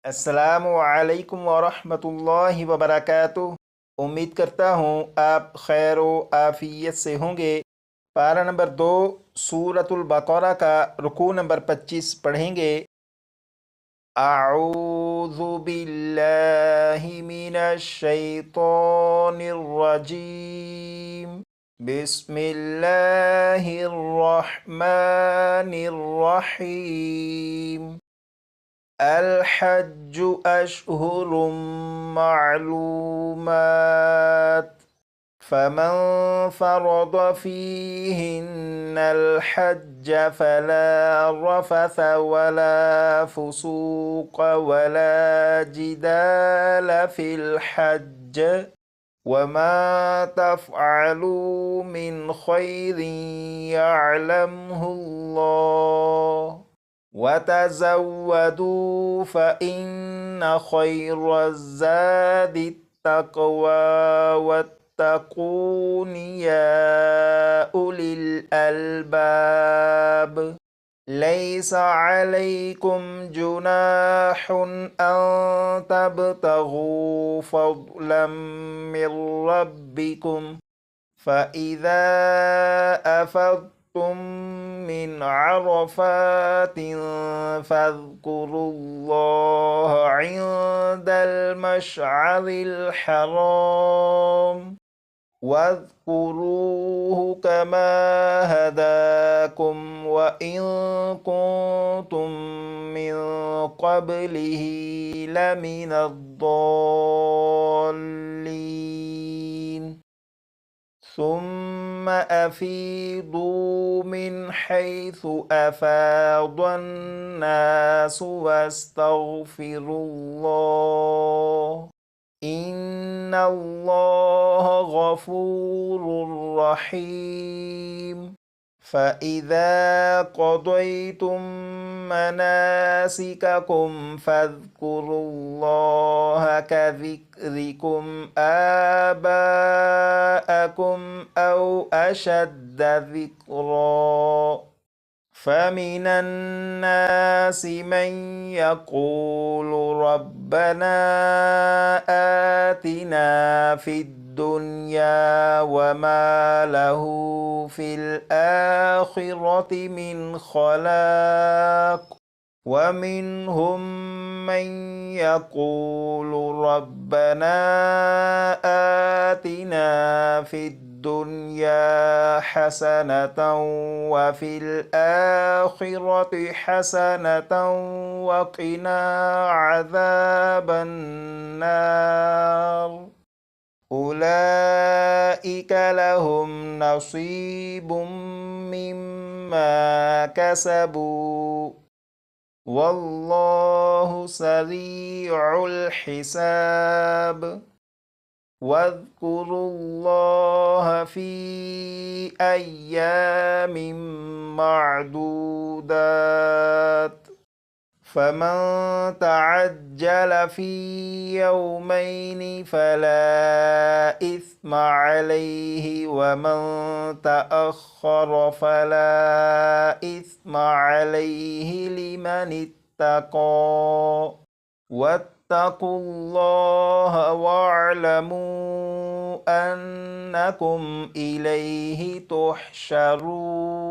अस्सलामु अलैकुम वरहमतुल्लाहि वबरकातुह। उम्मीद करता हूँ आप खैर व आफियत से होंगे। पारा नंबर 2 सूरतुल बकरा का रुकू नंबर 25 पढ़ेंगे। अऊज़ु बिल्लाहि मिनश शैतानिर रजीम। बिस्मिल्लाहिर रहमानिर रहीम। अल हज्जु अशहुरुम मालूमात फमन फरद फीहिन्नल हज्ज फला रफथ वला फुसूक वला जिदाल फिल हज्ज वमा तफ़अलू मिन खैरिन यअलमुहुल्लाह वतज़व्वदू फ़इन्न खैरज़्ज़ादि तक़वा वत्तक़ून या उलिल अलबाब। लैसा अलैकुम जुनाहुन अन तबतगू फ़ज़लन मिर रब्बिकुम फ़इज़ा अफ़ज़्तुम मिन अरफ़ातिन फ़ज़्कुरुल्लाह इंदल मशअरिल हराम वज़्कुरूहु कमा हदाकुम व इन कुंतुम मिन क़ब्लिही लमिनद्दॉल्लीन। सुम्मा अफ़ीदू मिन हैसु अफ़ादन्नासु वस्तग़फ़िरुल्लाह इन्नल्लाह गफ़ूरुर रहीम। फ़इज़ा क़ज़यतुम मनासिककुम फ़ज़्कुरुल्लाह कज़िक्रिकुम आबाअकुम औ अशद्द ज़िक्रा। فمن الناس من يقول ربنا آتنا في الدنيا وما له في الآخرة من خلاق ومنهم من يقول ربنا آتنا في الدنيا حسنة وفي الآخرة حسنة وقنا عذاب النار. أولئك لهم نصيب مما كسبوا والله سريع الحساب. واذكروا الله في أيام معدودات فمن تعجل في يومين فلا إثم عليه ومن تأخر فلا إثم عليه لمن اتقى واتقوا الله واعلموا أنكم إليه تحشرون.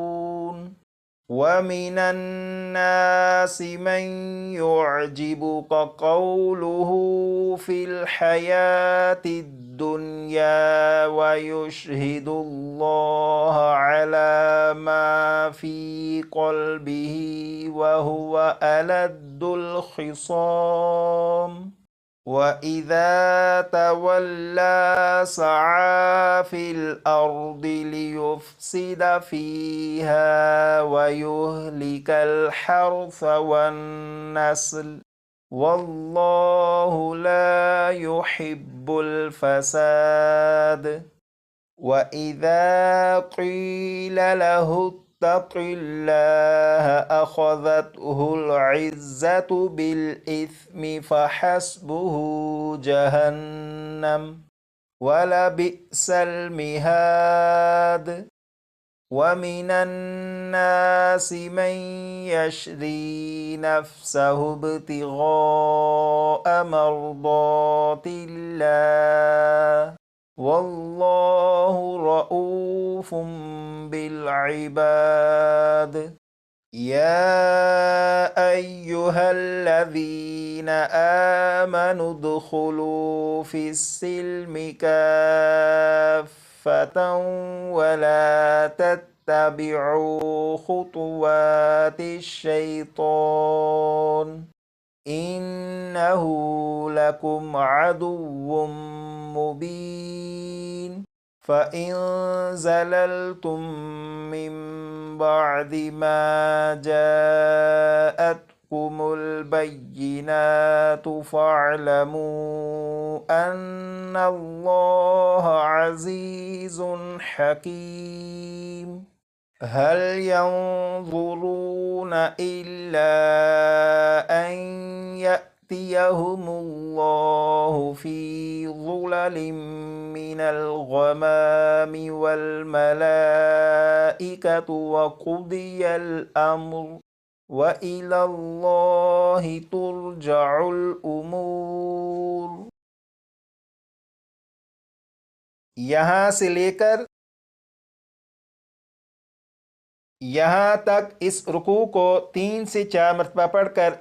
ومن الناس من يعجبك قوله في الحياة الدنيا ويشهد الله على ما في قلبه وهو ألد الخصام. وإذا تولى سعى في الأرض ليفسد فيها ويهلك الحرث والنسل والله لا يحب الفساد. وإذا قيل له اتق الله أخذته العزة بالإثم فحسبه جهنم ولبئس المهاد. ومن الناس من يشري نفسه ابتغاء مرضات الله والله رؤوف بالعباد يا أيها الذين آمنوا ادخلوا في السلم كافة ولا تتبعوا خطوات الشيطان إنه لكم عدو مبين فإن زللتم من بعد ما جاءتكم البينات فاعلموا أن الله عزيز حكيم هل ينظرون إلا أن يأتيهم الله في ظلل من الغمام والملائكة وقضي الأمر وإلى الله ترجع الأمور। यहाँ से लेकर यहाँ तक इस रुकू को 3 से 4 मरतबा पढ़कर